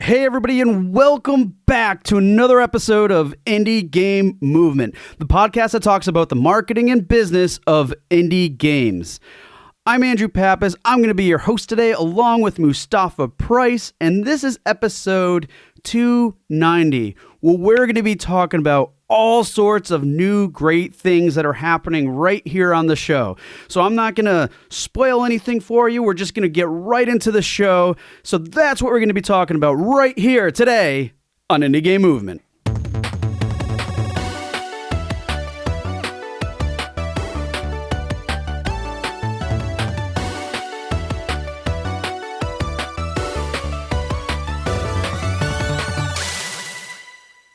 Hey everybody, and welcome back to another episode of Indie Game Movement, the podcast that talks about the marketing and business of indie games. I'm Andrew Pappas. I'm going to be your host today along with Mustapha Price, and this is episode 290, where we're going to be talking about all sorts of new great things that are happening right here on the show. So I'm not going to spoil anything for you. We're just going to get right into the show. So that's what we're going to be talking about right here today on Indie Game Movement.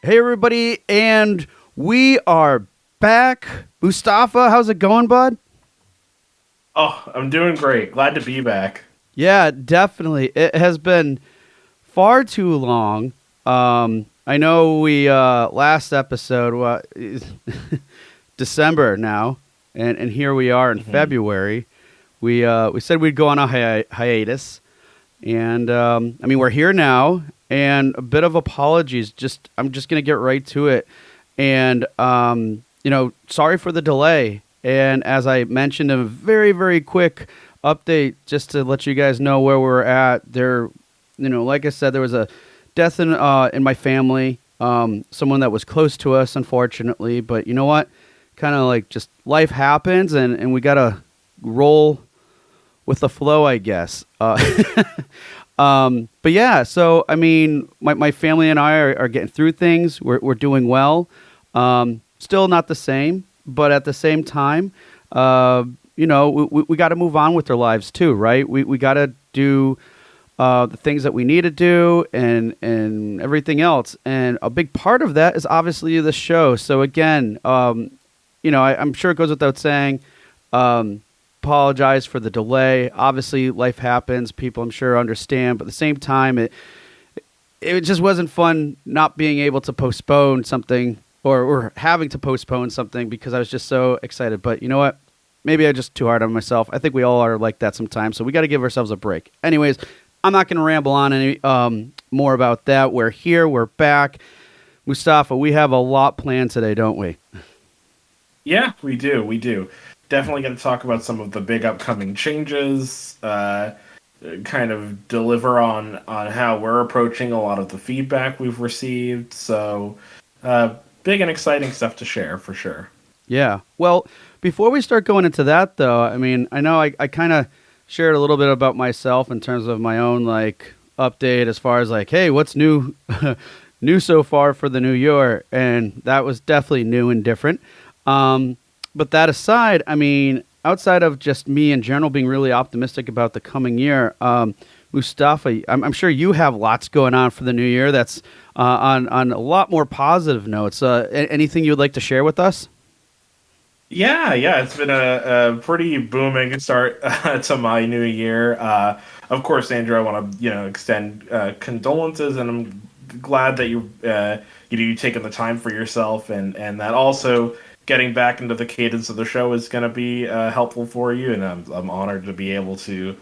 Hey everybody, and we are back. Mustapha, how's it going, bud? Oh, I'm doing great. Glad to be back. Yeah, definitely. It has been far too long. I know we last episode December now, and here we are in February. We said we'd go on a hiatus, and I mean we're here now. And a bit of apologies. I'm just gonna get right to it. And sorry for the delay. And as I mentioned, a very, very quick update just to let you guys know where we're at. Like I said, there was a death in my family. Someone that was close to us, unfortunately. But you know what? Kind of like just life happens, and we gotta roll with the flow, I guess. But yeah, so I mean, my family and I are getting through things. We're doing well. Still not the same, but at the same time, we got to move on with our lives too, right? We got to do the things that we need to do and everything else. And a big part of that is obviously the show. So again, I'm sure it goes without saying. Apologize for the delay. Obviously, life happens. People, I'm sure, understand. But at the same time, it just wasn't fun not being able to postpone something or having to postpone something because I was just so excited. But you know what? Maybe I'm just too hard on myself. I think we all are like that sometimes. So we got to give ourselves a break. Anyways, I'm not going to ramble on any more about that. We're here. We're back. Mustapha, we have a lot planned today, don't we? Yeah, we do. We do. Definitely going to talk about some of the big upcoming changes, kind of deliver on how we're approaching a lot of the feedback we've received. So big and exciting stuff to share for sure. Yeah. Well, before we start going into that, though, I mean, I know I kind of shared a little bit about myself in terms of my own update as far as hey, what's new new so far for the new year. And that was definitely new and different. But that aside, I mean, outside of just me in general being really optimistic about the coming year, Mustapha, I'm sure you have lots going on for the new year that's on a lot more positive notes. Anything you would like to share with us? Yeah, it's been a pretty booming start to my new year. Of course, Andrew, I want to extend condolences, and I'm glad that you've taken the time for yourself, and that also getting back into the cadence of the show is going to be helpful for you, and I'm honored to be able to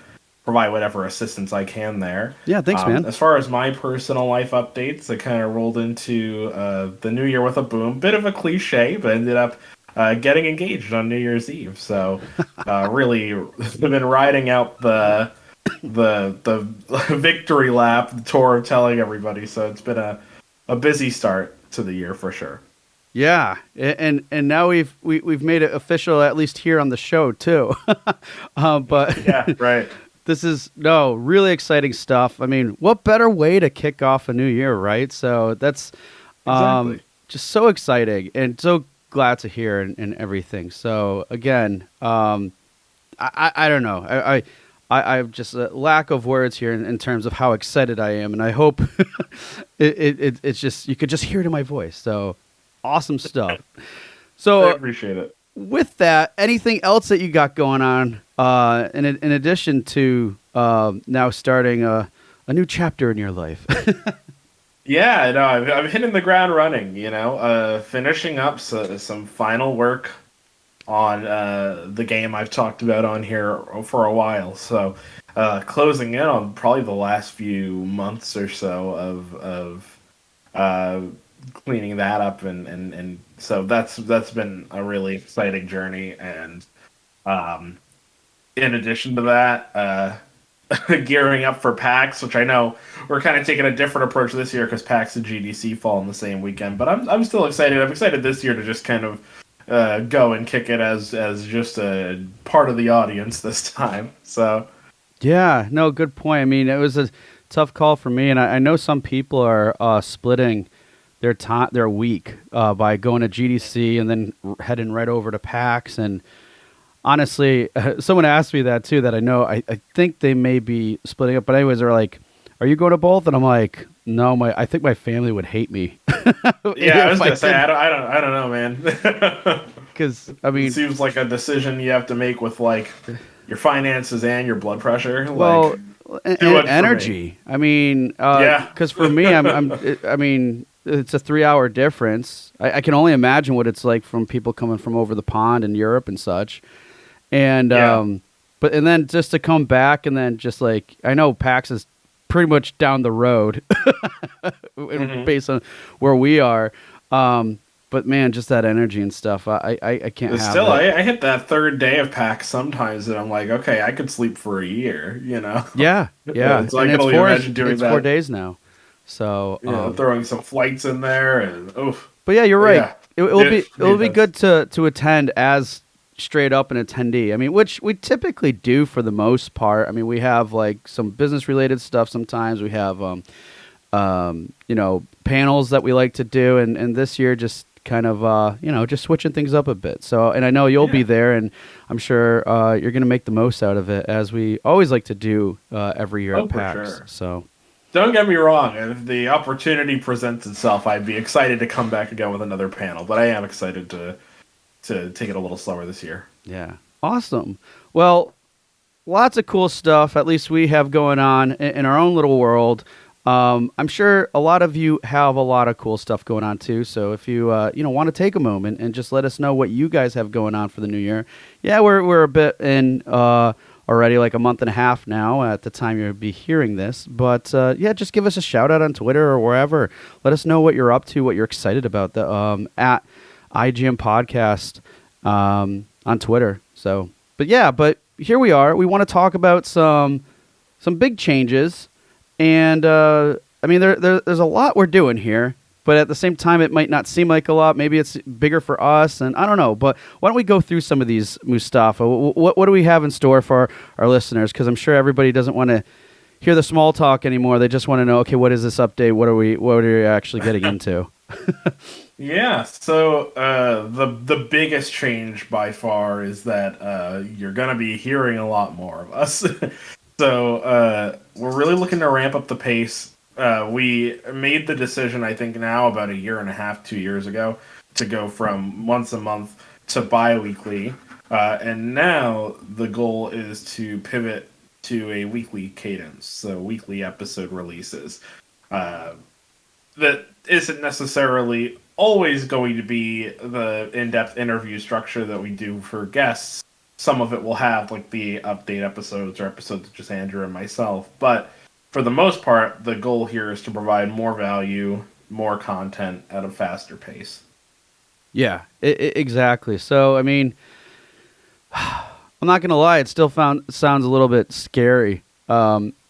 provide whatever assistance I can there. Yeah, thanks, man. As far as my personal life updates, I kind of rolled into the new year with a boom. Bit of a cliche, but ended up getting engaged on New Year's Eve. So really been riding out the victory lap, the tour, telling everybody. So it's been a busy start to the year for sure. Yeah, and now we've made it official, at least here on the show too. But yeah, right. This is really exciting stuff. I mean, what better way to kick off a new year, right? So that's just so exciting and so glad to hear and everything. So again, I don't know. I have just a lack of words here in terms of how excited I am, and I hope it's just you could just hear it in my voice. So. Awesome stuff. So I appreciate it. With that, anything else that you got going on in addition to now starting a new chapter in your life? Yeah, no, I'm hitting the ground running, finishing up some final work on the game I've talked about on here for a while. So closing in on probably the last few months or so of uh, cleaning that up, and so that's been a really exciting journey. And um, in addition to that, gearing up for PAX, which I know we're kind of taking a different approach this year because PAX and GDC fall in the same weekend. But I'm still excited. I'm excited this year to just kind of go and kick it as just a part of the audience this time. So Yeah, no, good point. I mean, it was a tough call for me, and I know some people are splitting their time, their week, by going to GDC and then heading right over to PAX. And honestly, someone asked me that too. That I know, I think they may be splitting up. But anyways, they're like, "Are you going to both?" And I'm like, "No, I think my family would hate me." yeah, I was if I gonna say did, I don't know, man. because I It mean, seems like a decision you have to make with like your finances and your blood pressure. Like well, too much for me. energy. I mean, Yeah. because for me, I mean, it's a 3 hour difference. I can only imagine what it's like from people coming from over the pond in Europe and such. And Yeah. but and then just to come back and then just like I know PAX is pretty much down the road Mhm. based on where we are. But man, just that energy and stuff, I can't But have still, it. I hit that third day of PAX sometimes, and I'm like, okay, I could sleep for a year, you know. Yeah, yeah, So I and can only imagine doing it's four that. days now. So, You know, throwing some flights in there, and oof. but yeah, you're But right. yeah, It'll be intense. good to attend as straight up an attendee. I mean, which we typically do for the most part. I mean, we have like some business related stuff. Sometimes we have panels that we like to do, and this year just kind of just switching things up a bit. So, and I know you'll be Yeah. there, and I'm sure you're going to make the most out of it as we always like to do every year Oh, at for PAX. sure. So. Don't get me wrong. If the opportunity presents itself, I'd be excited to come back again with another panel. But I am excited to take it a little slower this year. Yeah. Awesome. Well, lots of cool stuff, at least we have going on in our own little world. I'm sure a lot of you have a lot of cool stuff going on too. So if you want to take a moment and just let us know what you guys have going on for the new year. Yeah, we're a bit in already, like a month and a half now at the time you'll be hearing this. But yeah, just give us a shout out on Twitter or wherever. Let us know what you're up to, what you're excited about. The at IGM Podcast on Twitter. So, but here we are. We want to talk about some big changes, and I mean, there's a lot we're doing here, but at the same time, it might not seem like a lot. Maybe it's bigger for us, and I don't know. But why don't we go through some of these, Mustafa? What do we have in store for our listeners? Because I'm sure everybody doesn't want to hear the small talk anymore. They just want to know, okay, what is this update? What are we actually getting into? Yeah, so the biggest change by far is that you're gonna be hearing a lot more of us. So we're really looking to ramp up the pace. We made the decision, I think, now about a year and a half, 2 years ago, to go from once a month to bi-weekly, and now the goal is to pivot to a weekly cadence, so weekly episode releases. Uh, that isn't necessarily always going to be the in-depth interview structure that we do for guests. Some of it will have like the update episodes or episodes of just Andrew and myself, but for the most part, the goal here is to provide more value, more content at a faster pace. Yeah, exactly. So, I mean, I'm not gonna lie; it still sounds a little bit scary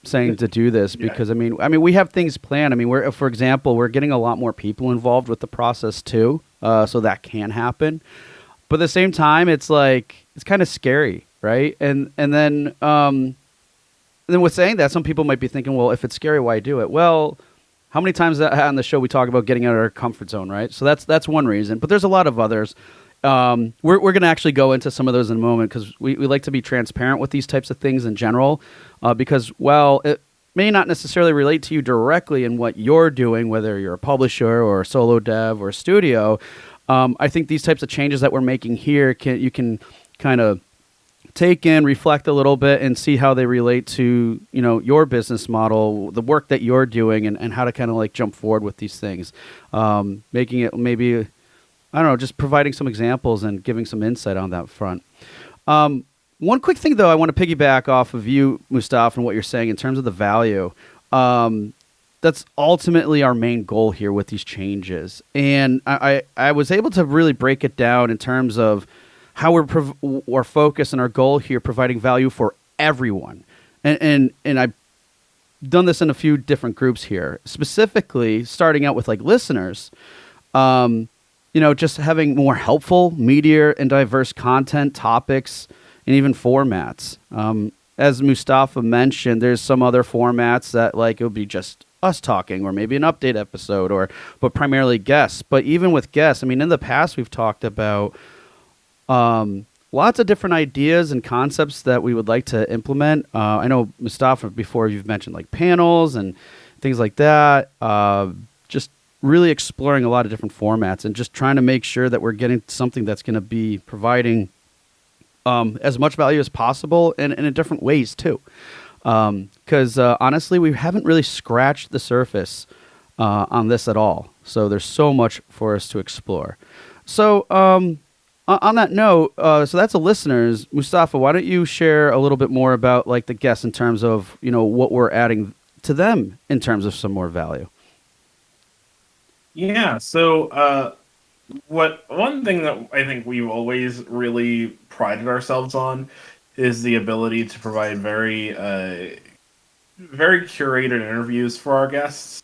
saying to do this Yeah. because I mean, we have things planned. I mean, for example, we're getting a lot more people involved with the process too, so that can happen. But at the same time, it's like it's kind of scary, right? And then with saying that, some people might be thinking, well, if it's scary, why do it? Well, how many times on the show we talk about getting out of our comfort zone, right? So that's one reason. But there's a lot of others. We're going to actually go into some of those in a moment because we like to be transparent with these types of things in general because, well, it may not necessarily relate to you directly in what you're doing, whether you're a publisher or a solo dev or a studio. I think these types of changes that we're making here, you can kind of take in, reflect a little bit, and see how they relate to your business model, the work that you're doing, and how to kind of like jump forward with these things, making it maybe I don't know, just providing some examples and giving some insight on that front. One quick thing, though, I want to piggyback off of you, Mustafa, and what you're saying in terms of the value. Um, that's ultimately our main goal here with these changes. And I was able to really break it down in terms of how our focus and our goal here, providing value for everyone. And I've done this in a few different groups here, specifically starting out with like listeners. Um, just having more helpful, meatier, and diverse content, topics, and even formats. As Mustafa mentioned, there's some other formats that like it would be just us talking, or maybe an update episode, but primarily guests. But even with guests, I mean, in the past we've talked about lots of different ideas and concepts that we would like to implement. I know Mustafa, before you've mentioned like panels and things like that. Just really exploring a lot of different formats and just trying to make sure that we're getting something that's going to be providing as much value as possible and in different ways too. Because honestly, we haven't really scratched the surface on this at all. So there's so much for us to explore. So on that note, so that's the listeners. Mustafa, why don't you share a little bit more about like the guests in terms of what we're adding to them in terms of some more value. Yeah. So, what one thing that I think we've always really prided ourselves on is the ability to provide very curated interviews for our guests.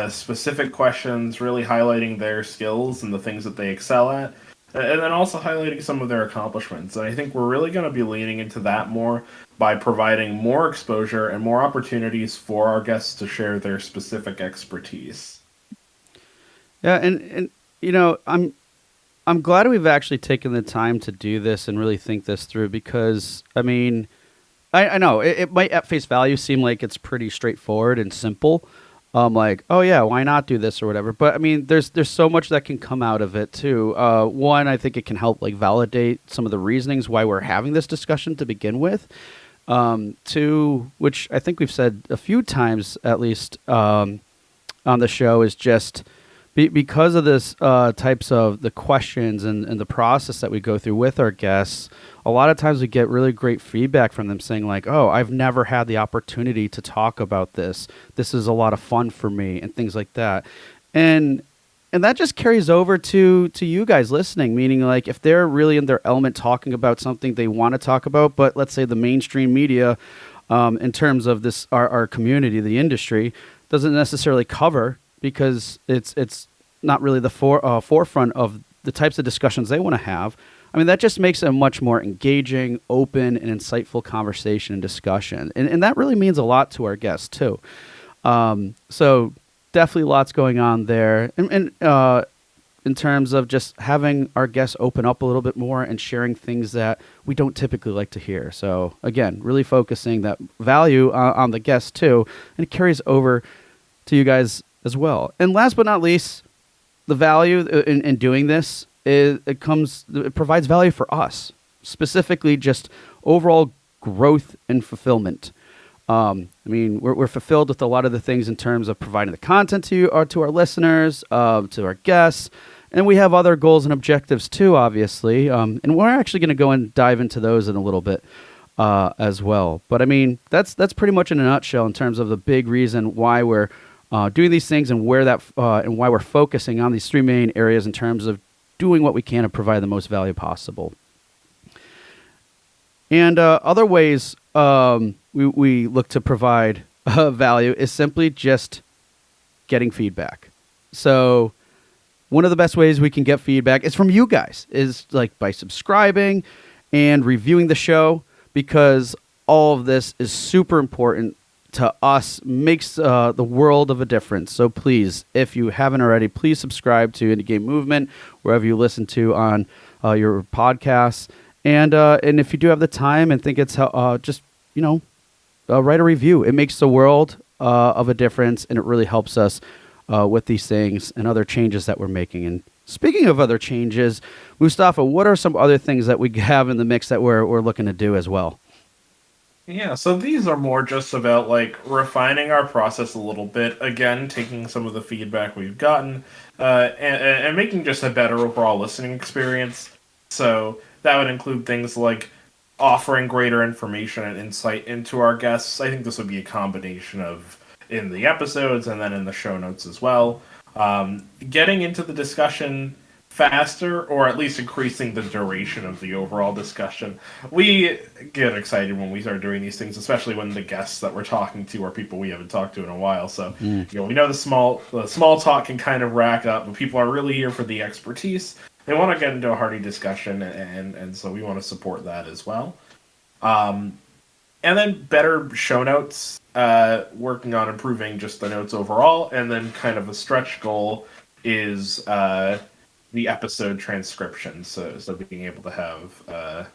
Specific questions, really highlighting their skills and the things that they excel at, and then also highlighting some of their accomplishments. And I think we're really going to be leaning into that more by providing more exposure and more opportunities for our guests to share their specific expertise. Yeah, and I'm glad we've actually taken the time to do this and really think this through because I mean, I know it might at face value seem like it's pretty straightforward and simple. Like, oh yeah, why not do this or whatever? But I mean, there's so much that can come out of it too. One, I think it can help like validate some of the reasonings why we're having this discussion to begin with. Two, which I think we've said a few times at least on the show, is just because of this types of the questions and the process that we go through with our guests. A lot of times we get really great feedback from them saying like, oh, I've never had the opportunity to talk about this. This is a lot of fun for me and things like that. And that just carries over to you guys listening, meaning like if they're really in their element talking about something they want to talk about, but let's say the mainstream media in terms of this our community, the industry, doesn't necessarily cover because it's not really the forefront of the types of discussions they want to have. I mean, that just makes it a much more engaging, open, and insightful conversation and discussion. And that really means a lot to our guests, too. So definitely lots going on there. And in terms of just having our guests open up a little bit more and sharing things that we don't typically like to hear. So, again, really focusing that value on the guests, too. And it carries over to you guys as well. And last but not least, the value in doing this is it provides value for us, specifically just overall growth and fulfillment. I mean, we're fulfilled with a lot of the things in terms of providing the content to our listeners, to our guests, and we have other goals and objectives too, obviously. And we're actually going to go and dive into those in a little bit as well. But I mean, that's pretty much in a nutshell in terms of the big reason why we're doing these things and and why we're focusing on these three main areas in terms of doing what we can to provide the most value possible. And other ways we look to provide value is simply just getting feedback. So one of the best ways we can get feedback is from you guys, is like by subscribing and reviewing the show, because all of this is super important to us, makes the world of a difference. So please, if you haven't already, please subscribe to Indie Game Movement wherever you listen to on your podcasts. And if you do have the time and think it's just write a review. It makes the world of a difference, and it really helps us with these things and other changes that we're making. And speaking of other changes, Mustapha, what are some other things that we have in the mix that we're looking to do as well? Yeah, so these are more just about like refining our process a little bit. Again, taking some of the feedback we've gotten, and making just a better overall listening experience. So that would include things like offering greater information and insight into our guests. I think this would be a combination of in the episodes and then in the show notes as well. Getting into the discussion faster, or at least increasing the duration of the overall discussion. We get excited when we start doing these things, especially when the guests that we're talking to are people we haven't talked to in a while. So, we know the small talk can kind of rack up, but people are really here for the expertise. They want to get into a hearty discussion, and so we want to support that as well. And then better show notes, working on improving just the notes overall, and then kind of a stretch goal is the episode transcription, so being able to have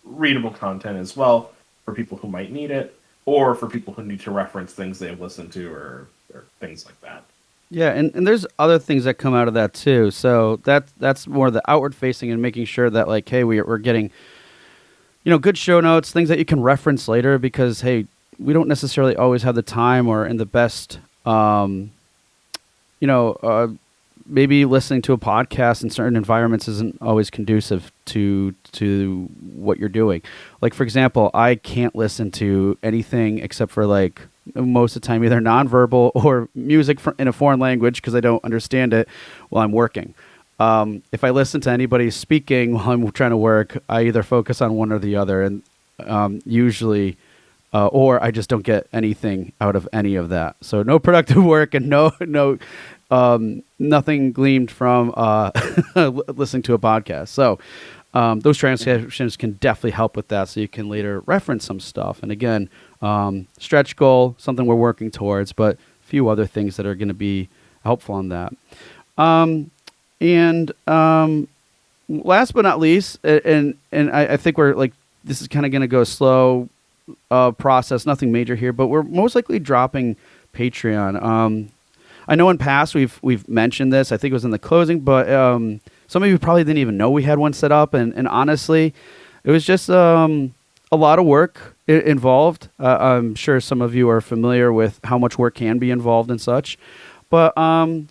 readable content as well for people who might need it, or for people who need to reference things they've listened to, or things like that. Yeah, and there's other things that come out of that too. So that's more the outward facing and making sure that, like, hey, we're getting, good show notes, things that you can reference later, because, hey, we don't necessarily always have the time or in the best, maybe listening to a podcast in certain environments isn't always conducive to what you're doing. Like, for example, I can't listen to anything except for, like, most of the time either nonverbal or music in a foreign language because I don't understand it while I'm working. If I listen to anybody speaking while I'm trying to work, I either focus on one or the other, and usually, or I just don't get anything out of any of that. So no productive work and nothing gleamed from listening to a podcast. So those transcriptions can definitely help with that, so you can later reference some stuff. And again, stretch goal, something we're working towards, but a few other things that are going to be helpful on that. And last but not least, and I think we're like, this is kind of going to go slow process, nothing major here, but we're most likely dropping Patreon. I know in past we've mentioned this. I think it was in the closing, but some of you probably didn't even know we had one set up, and honestly, it was just a lot of work involved. I'm sure some of you are familiar with how much work can be involved and such. But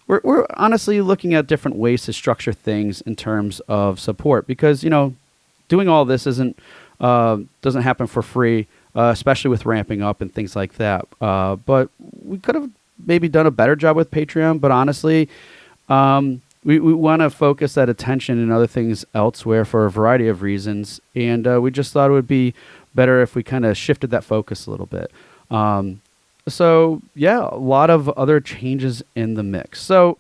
we're honestly looking at different ways to structure things in terms of support, because doing all this doesn't happen for free, especially with ramping up and things like that. But we could have maybe done a better job with Patreon. But honestly, we want to focus that attention and other things elsewhere for a variety of reasons, and we just thought it would be better if we kind of shifted that focus a little bit. So, yeah, a lot of other changes in the mix. So,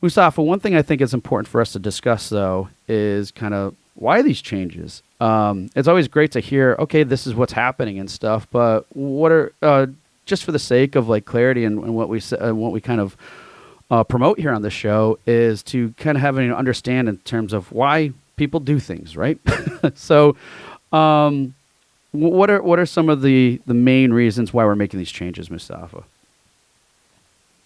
Mustapha, one thing I think is important for us to discuss, though, is kind of why these changes. It's always great to hear, okay, this is what's happening and stuff, but what are, just for the sake of, like, clarity and what we kind of promote here on the show, is to kind of have an understand in terms of why people do things, right? So, what are some of the main reasons why we're making these changes, Mustapha?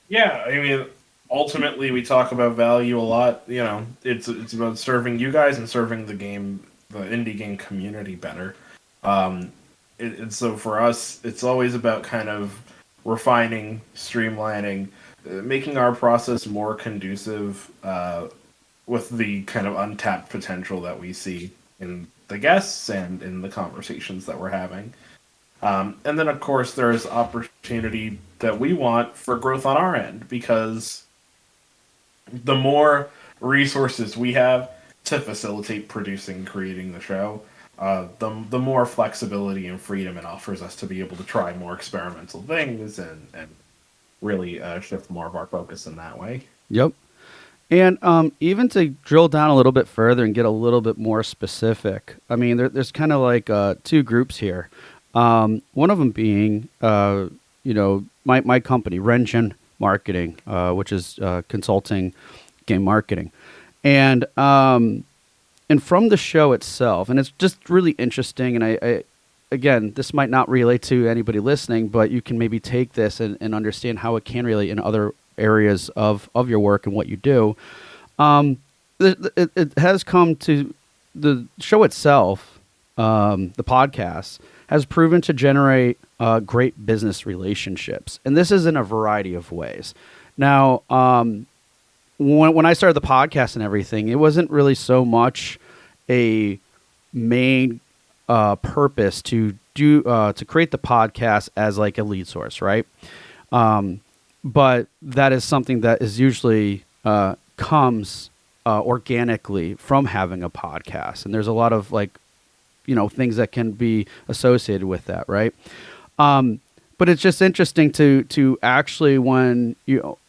Yeah, I mean, ultimately, we talk about value a lot. It's about serving you guys and serving the indie game community better. And so for us, it's always about kind of refining, streamlining, making our process more conducive with the kind of untapped potential that we see in the guests and in the conversations that we're having. And then, of course, there's opportunity that we want for growth on our end, because the more resources we have to facilitate producing and creating the show, the more flexibility and freedom it offers us to be able to try more experimental things and really shift more of our focus in that way. Yep. And even to drill down a little bit further and get a little bit more specific, I mean, there's kind of like two groups here. One of them being, my company, Rengen Marketing, which is consulting game marketing. And from the show itself, and it's just really interesting, and I again, this might not relate to anybody listening, but you can maybe take this and understand how it can relate in other areas of your work and what you do. It has come to the show itself, the podcast, has proven to generate great business relationships. And this is in a variety of ways. Now, when I started the podcast and everything, it wasn't really so much a main purpose to create the podcast as like a lead source, right? But that is something that is usually comes organically from having a podcast, and there's a lot of like things that can be associated with that, right? But it's just interesting to actually when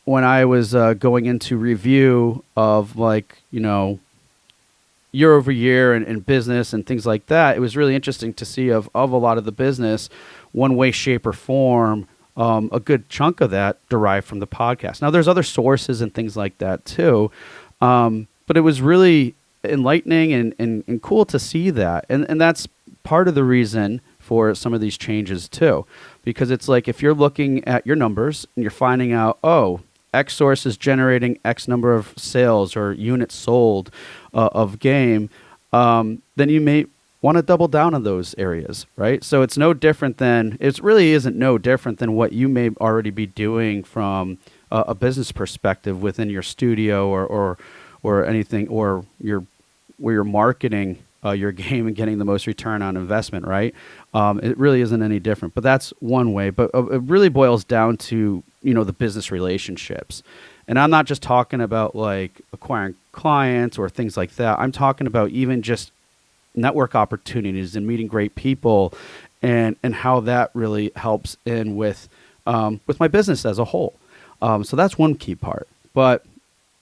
I was going into review of like year over year and business and things like that, it was really interesting to see of a lot of the business, one way, shape, or form, a good chunk of that derived from the podcast. Now, there's other sources and things like that too, but it was really enlightening and cool to see that. And that's part of the reason for some of these changes too, because it's like if you're looking at your numbers and you're finding out, oh, X source is generating X number of sales or units sold of game, then you may want to double down on those areas, right? So it's no different than, it really isn't no different than what you may already be doing from a business perspective within your studio or anything, or where you're marketing your game and getting the most return on investment, right? It really isn't any different, but that's one way. But it really boils down to, the business relationships. And I'm not just talking about like acquiring clients or things like that. I'm talking about even just network opportunities and meeting great people and how that really helps in with my business as a whole. So that's one key part. But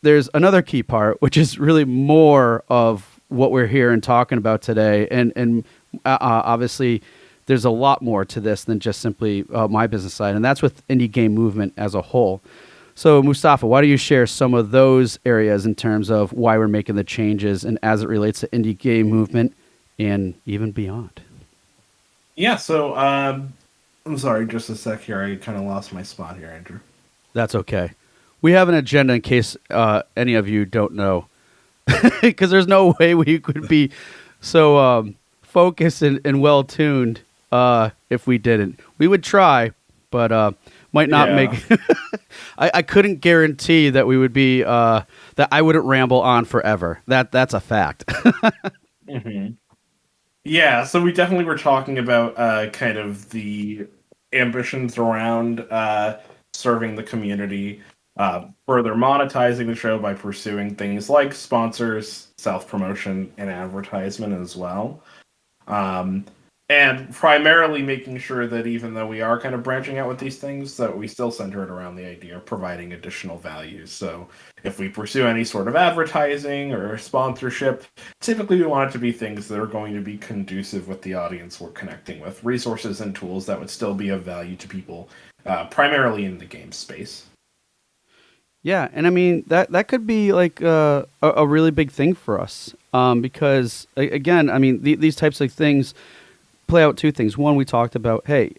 there's another key part, which is really more of what we're here and talking about today. And obviously, there's a lot more to this than just simply my business side, and that's with indie game movement as a whole. So, Mustapha, why don't you share some of those areas in terms of why we're making the changes and as it relates to indie game movement and even beyond? Yeah, so I'm sorry, just a sec here. I kind of lost my spot here, Andrew. That's okay. We have an agenda in case any of you don't know, because there's no way we could be so focused and well tuned if we didn't. We would try, but might not make. I couldn't guarantee that we would be that I wouldn't ramble on forever. That's a fact. Mm-hmm. Yeah, so we definitely were talking about kind of the ambitions around serving the community, further monetizing the show by pursuing things like sponsors, self-promotion, and advertisement as well. And primarily making sure that even though we are kind of branching out with these things, that we still center it around the idea of providing additional value. So if we pursue any sort of advertising or sponsorship, typically we want it to be things that are going to be conducive with the audience we're connecting with, resources and tools that would still be of value to people, primarily in the game space. Yeah, and I mean that could be like a really big thing for us because again, I mean these types of things play out two things. One, we talked about, hey,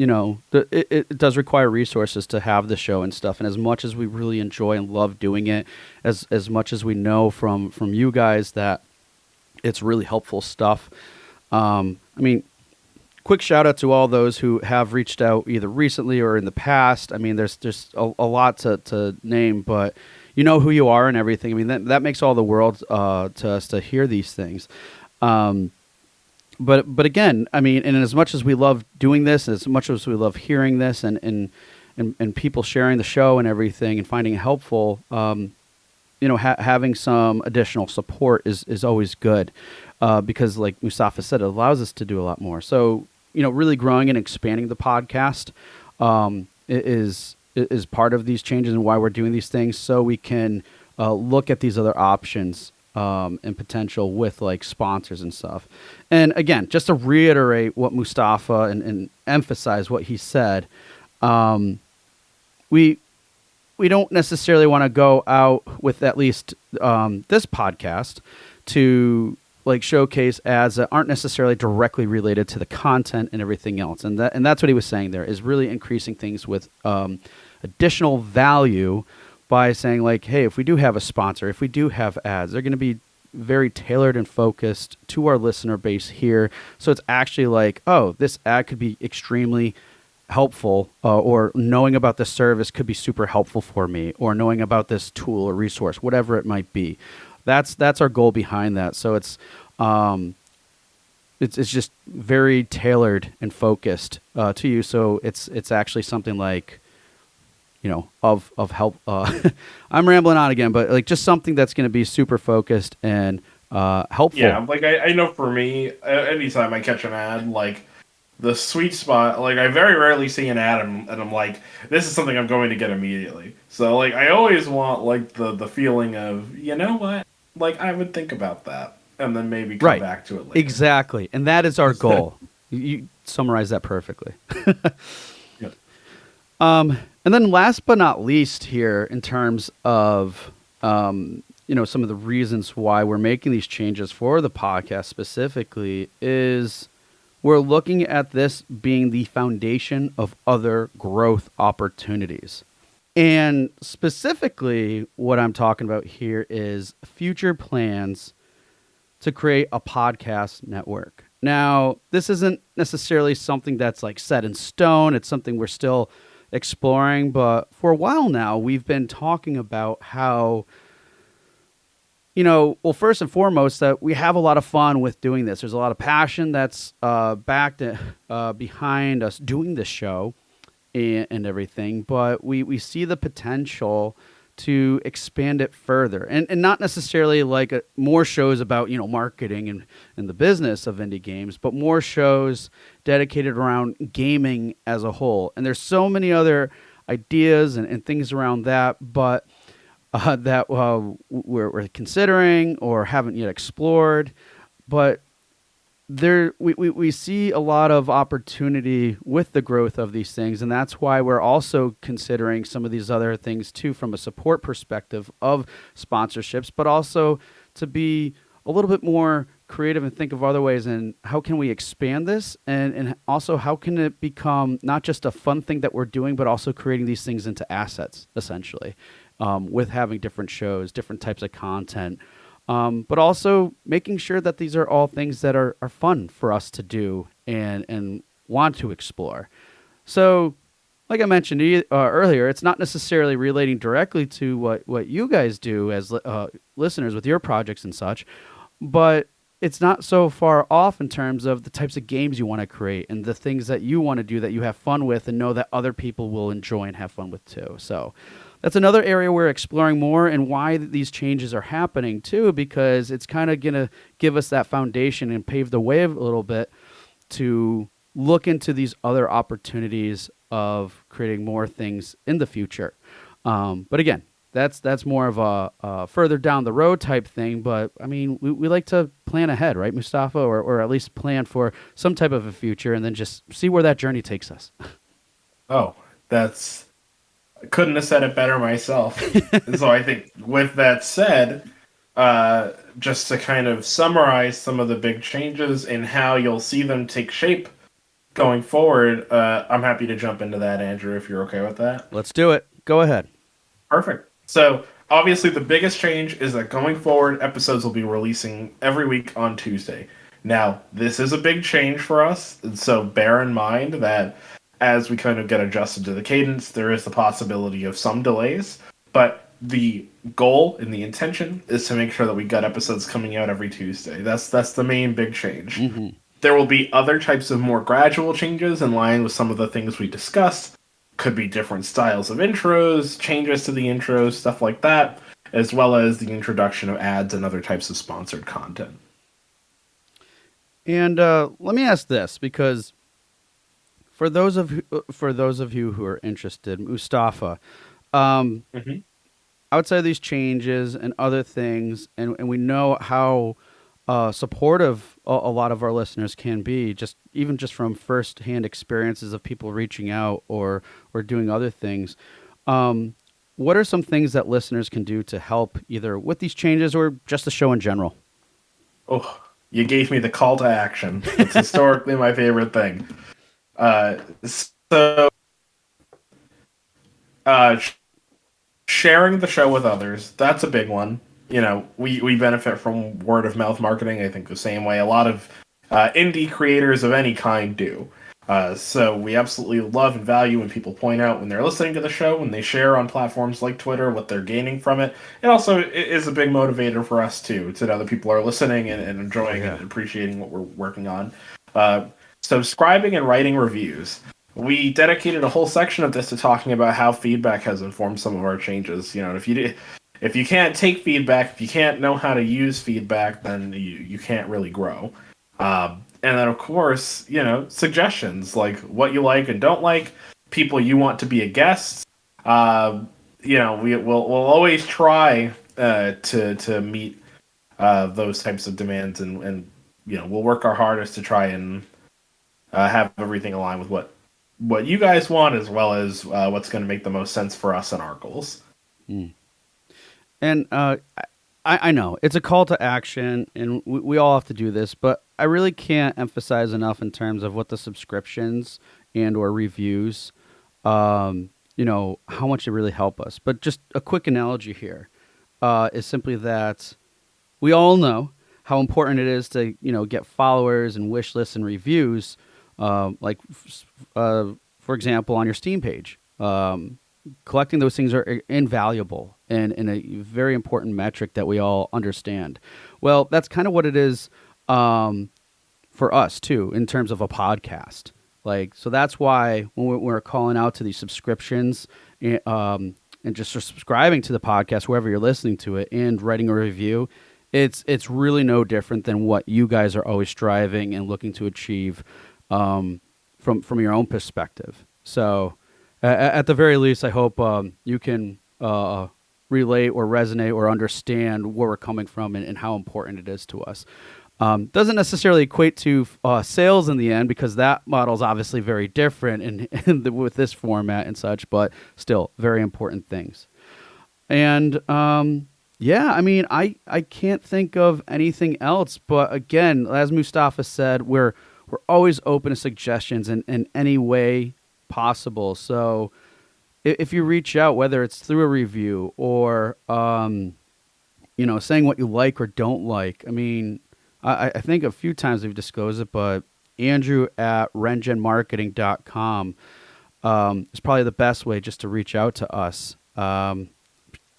it does require resources to have the show and stuff. And as much as we really enjoy and love doing it, as much as we know from you guys that it's really helpful stuff. I mean, quick shout out to all those who have reached out either recently or in the past. I mean, there's just a lot to name, but you know who you are and everything. I mean, that makes all the world to us to hear these things. But again, I mean, and as much as we love doing this, as much as we love hearing this, and people sharing the show and everything, and finding it helpful, having some additional support is always good, because, like Mustapha said, it allows us to do a lot more. So, really growing and expanding the podcast is part of these changes and why we're doing these things, so we can look at these other options. And potential with like sponsors and stuff. And again, just to reiterate what Mustapha and emphasize what he said, we don't necessarily want to go out with at least this podcast to like showcase ads that aren't necessarily directly related to the content and everything else. And that's what he was saying there, is really increasing things with additional value by saying like, hey, if we do have a sponsor, if we do have ads, they're going to be very tailored and focused to our listener base here. So it's actually like, oh, this ad could be extremely helpful, or knowing about this service could be super helpful for me, or knowing about this tool or resource, whatever it might be. That's our goal behind that. So it's it's just very tailored and focused to you. So it's actually something like, of help. I'm rambling on again, but like just something that's going to be super focused and helpful. Yeah, like I know for me, anytime I catch an ad, like the sweet spot, like I very rarely see an ad and I'm like, this is something I'm going to get immediately. So like I always want like the feeling of, you know what? Like I would think about that and then maybe come Right. back to it later. Exactly. And that is our goal. You summarized that perfectly. Yeah. And then last but not least here in terms of, some of the reasons why we're making these changes for the podcast specifically is we're looking at this being the foundation of other growth opportunities. And specifically, what I'm talking about here is future plans to create a podcast network. Now, this isn't necessarily something that's like set in stone. It's something we're still exploring, but for a while now, we've been talking about how, well, first and foremost, that we have a lot of fun with doing this. There's a lot of passion that's backed behind us doing this show and everything, but we see the potential to expand it further and not necessarily like more shows about marketing and the business of indie games, but more shows dedicated around gaming as a whole. And there's so many other ideas and things around that, but that we're considering or haven't yet explored. But we see a lot of opportunity with the growth of these things, and that's why we're also considering some of these other things too from a support perspective of sponsorships, but also to be a little bit more creative and think of other ways and how can we expand this, and also how can it become not just a fun thing that we're doing, but also creating these things into assets essentially, with having different shows, different types of content. But also making sure that these are all things that are fun for us to do and want to explore. So, like I mentioned earlier, it's not necessarily relating directly to what you guys do as listeners with your projects and such, but it's not so far off in terms of the types of games you want to create and the things that you want to do that you have fun with and know that other people will enjoy and have fun with too. So that's another area we're exploring more and why these changes are happening too, because it's kind of going to give us that foundation and pave the way a little bit to look into these other opportunities of creating more things in the future. But again, that's more of a further down the road type thing. But I mean, we like to plan ahead, right, Mustapha, or at least plan for some type of a future and then just see where that journey takes us. Oh, that's I couldn't have said it better myself. So I think with that said, just to kind of summarize some of the big changes and how you'll see them take shape going forward, I'm happy to jump into that, Andrew, if you're okay with that. Let's do it. Go ahead. Perfect. So obviously the biggest change is that going forward, episodes will be releasing every week on Tuesday. Now, this is a big change for us, and so bear in mind that as we kind of get adjusted to the cadence, there is the possibility of some delays, but the goal and the intention is to make sure that we got episodes coming out every Tuesday. That's the main big change. Mm-hmm. There will be other types of more gradual changes in line with some of the things we discussed. Could be different styles of intros, changes to the intros, stuff like that, as well as the introduction of ads and other types of sponsored content. And let me ask this, because for those of you who are interested, Mustafa, Mm-hmm. outside of these changes and other things, and we know how supportive a lot of our listeners can be, even just from firsthand experiences of people reaching out or doing other things. What are some things that listeners can do to help either with these changes or just the show in general? Oh, you gave me the call to action. It's historically my favorite thing. So, uh, sharing the show with others, that's a big one. You know, we benefit from word of mouth marketing, I think, the same way a lot of indie creators of any kind do. So we absolutely love and value when people point out when they're listening to the show, when they share on platforms like Twitter what they're gaining from it. It also is a big motivator for us too, to know that people are listening and Oh enjoying yeah. and appreciating what we're working on. Uh, Subscribing and writing reviews. We dedicated a whole section of this to talking about how feedback has informed some of our changes. You know, if you can't take feedback, if you can't know how to use feedback, then you can't really grow. And then, of course, suggestions like what you like and don't like, people you want to be a guest. Uh, we'll always try to meet those types of demands, and we'll work our hardest to try and have everything align with what you guys want, as well as what's going to make the most sense for us and our goals. Mm. And I know it's a call to action, and we all have to do this, but I really can't emphasize enough in terms of what the subscriptions and or reviews, how much they really help us. But just a quick analogy here is simply that we all know how important it is to get followers and wish lists and reviews, for example on your Steam page. Collecting those things are invaluable and a very important metric that we all understand. Well, that's kind of what it is for us too in terms of a podcast. Like, so that's why when we're calling out to these subscriptions and just subscribing to the podcast, wherever you're listening to it, and writing a review, it's really no different than what you guys are always striving and looking to achieve from your own perspective. So at the very least, I hope you can relate or resonate or understand where we're coming from and how important it is to us. Doesn't necessarily equate to sales in the end, because that model is obviously very different with this format and such, but still very important things. And yeah, I mean, I can't think of anything else. But again, as Mustapha said, we're always open to suggestions in any way possible. So if you reach out, whether it's through a review or saying what you like or don't like, I mean, I think a few times we've disclosed it, but Andrew at rengenmarketing.com is probably the best way just to reach out to us.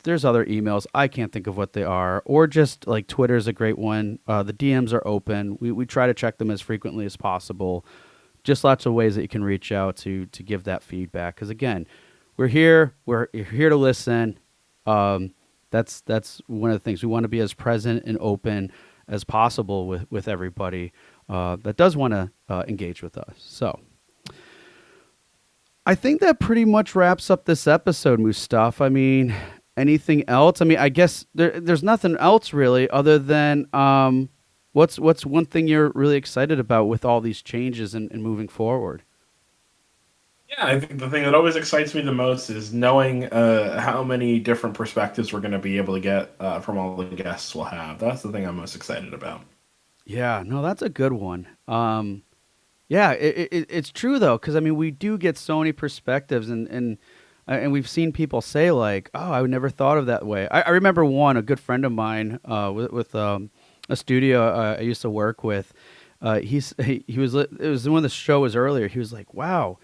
There's other emails. I can't think of what they are. Or just like Twitter is a great one. The DMs are open. We try to check them as frequently as possible. Just lots of ways that you can reach out to give that feedback. Because again, we're here. You're here to listen. That's one of the things. We want to be as present and open as possible with everybody that does want to engage with us. So I think that pretty much wraps up this episode, Mustapha. I mean, anything else? I mean, I guess there's nothing else really other than what's one thing you're really excited about with all these changes and moving forward? Yeah, I think the thing that always excites me the most is knowing how many different perspectives we're going to be able to get from all the guests we'll have. That's the thing I'm most excited about. Yeah, no, that's a good one. Yeah, it's true though, because I mean, we do get so many perspectives, and we've seen people say like, "Oh, I would never thought of that way." I remember a good friend of mine with a studio I used to work with. He was it was when the show was earlier. He was like, "Wow,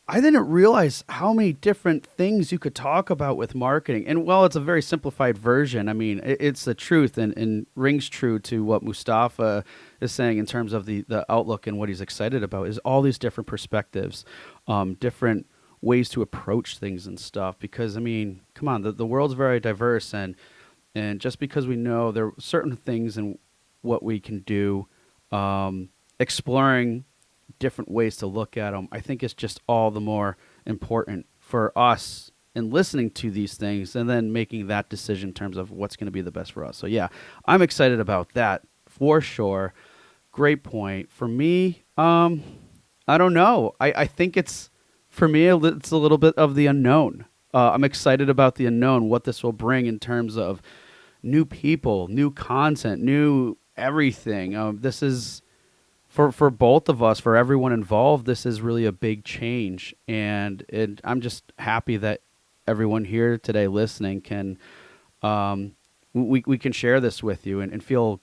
I didn't realize how many different things you could talk about with marketing." And well, it's a very simplified version. I mean, it's the truth and rings true to what Mustapha is saying in terms of the outlook and what he's excited about is all these different perspectives, different ways to approach things and stuff. Because I mean, come on, the world's very diverse, and just because we know there are certain things and what we can do, exploring different ways to look at them, I think it's just all the more important for us in listening to these things and then making that decision in terms of what's going to be the best for us. So yeah, I'm excited about that for sure. Great point. For me, I don't know. I think it's, for me, it's a little bit of the unknown. I'm excited about the unknown, what this will bring in terms of new people, new content, new everything. This is, for both of us, for everyone involved, this is really a big change. And I'm just happy that everyone here today listening can, we can share this with you and feel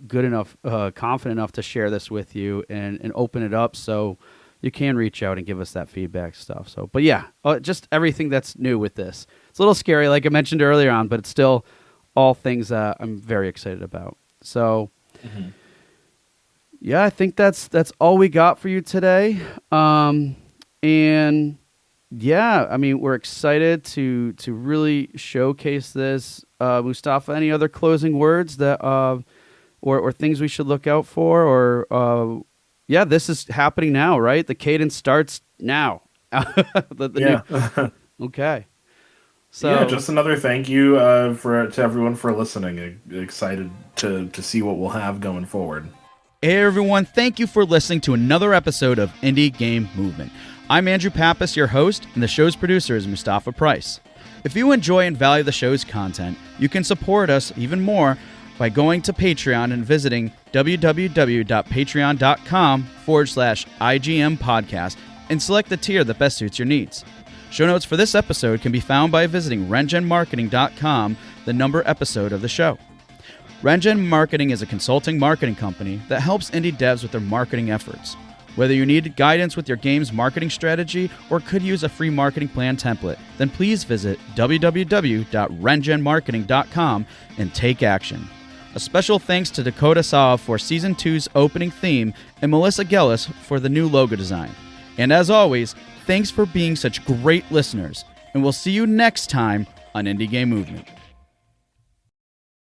good enough, confident enough to share this with you and open it up so you can reach out and give us that feedback stuff. So, but yeah, just everything that's new with this. It's a little scary, like I mentioned earlier on, but it's still all things that I'm very excited about. So, yeah, I think that's all we got for you today. And yeah, I mean, we're excited to really showcase this. Mustapha, any other closing words that or things we should look out for? Or yeah, this is happening now, right? The cadence starts now. Okay. So yeah, just another thank you to everyone for listening. Excited to see what we'll have going forward. Hey everyone, thank you for listening to another episode of Indie Game Movement. I'm Andrew Pappas, your host, and the show's producer is Mustapha Price. If you enjoy and value the show's content, you can support us even more by going to Patreon and visiting www.patreon.com/IGM podcast and select the tier that best suits your needs. Show notes for this episode can be found by visiting rengenmarketing.com, the number episode of the show. Rengen Marketing is a consulting marketing company that helps indie devs with their marketing efforts. Whether you need guidance with your game's marketing strategy or could use a free marketing plan template, then please visit www.rengenmarketing.com and take action. A special thanks to Dakota Saw for Season 2's opening theme and Melissa Gellis for the new logo design. And as always, thanks for being such great listeners, and we'll see you next time on Indie Game Movement.